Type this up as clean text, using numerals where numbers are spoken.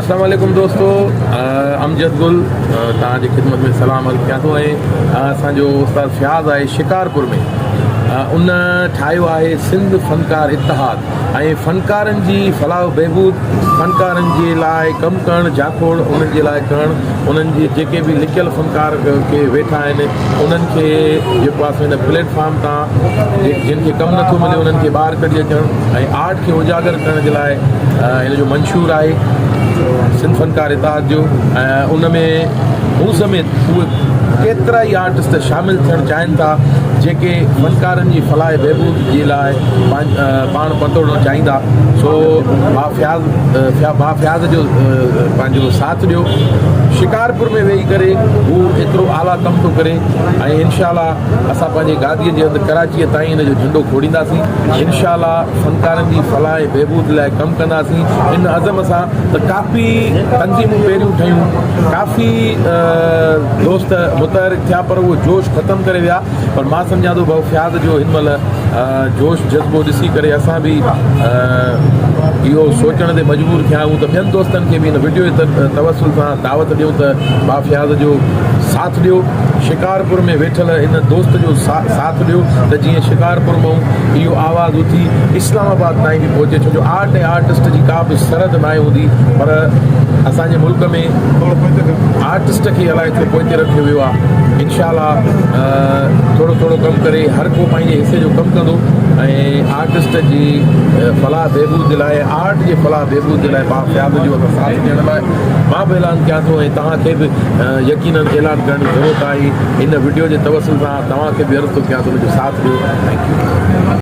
अस्सलाम वालेकुम दोस्तों, अमजद गुल तव्हांजी खिदमत में सलाम अर्ज़ कयां थो। असांजो उस्ताद फयाज़ आहे शिकारपुर में, उन ठाहियो आहे सिंध फ़नकार इतिहाद ऐं फ़नकारनि जी फलाह बहबूद, फ़नकारनि जे लाइ कमु करणु, जाखोड़ उन्हनि जे लाइ करणु, उन्हनि जे जेके बि लिकियल फ़नकार के वेठा आहिनि उन्हनि खे जेको आहे हिन प्लेटफॉर्म तां जिन खे कमु नथो मिले उन्हनि खे ॿाहिरि कढी अचणु ऐं आर्ट खे उजागर करण जे लाइ हिन जो मंशूर आहे सिंध फ़नकार इतिहाद जो। उन में हू समेत उहे केतिरा ई आर्टिस्ट शामिल थियणु चाहिनि था जेके फ़नकारनि जी फलाह बहबूद जे लाइ पाण पतोड़णु चाहींदा। सो बा फयाज़ जो पंहिंजो साथ ॾियो। शिकारपुर में वेही करे हू एतिरो आला कमु थो करे ऐं इनशाअल्लाह असां पंहिंजे गादीअ जे हंधि कराचीअ ताईं हिन जो झंडो खोड़ींदासीं। इनशाअल्लाह फ़नकारनि जी फलाह बहबूद लाइ कमु कंदासीं इन अज़म सां। त काफ़ी तंज़ीमूं पहिरियों ठहियूं, काफ़ी दोस्त मुतहरिक थिया, पर उहो जोश ख़तमु करे विया। पर मां सम्झां थो भाउ फयाज़ जो हिन महिल जोश जज़्बो ॾिसी करे असां बि इहो सोचण ते मजबूर थिया आहियूं त ॿियनि दोस्तनि खे बि हिन वीडियो जे तवसुल सां दावत ॾियूं त भाउ फयाज़ जो साथ ॾियो। शिकारपुर में वेठल इन दोस्त जो साथ ॾियो त जीअं शिकारपुर मां इहो आवाज़ उथी इस्लामाबाद ताईं बि पहुचे। छो जो आर्ट ऐं आर्टिस्ट जी का बि सरहद न हूंदी, पर असांजे मुल्क में आर्टिस्ट खे अलाए छो पोइते रखियो वियो आहे। इनशाअल्लाह थोरो थोरो कमु करे हर को पंहिंजे हिसे जो कमु कंदो ऐं आर्टिस्ट जी फलाह बहबूद जे लाइ, आर्ट जे फलाह बहबूद जे लाइ भाउ फयाज़ जो असां साथ ॾियण लाइ मां बि ऐलान कयां थो ऐं तव्हांखे बि यकीनन ऐलान करण जी ज़रूरत आहे। हिन वीडियो जे तवसुल सां तव्हांखे बि अर्ज़ु थो कयां थो मुंहिंजो साथ ॾियो। Thank U.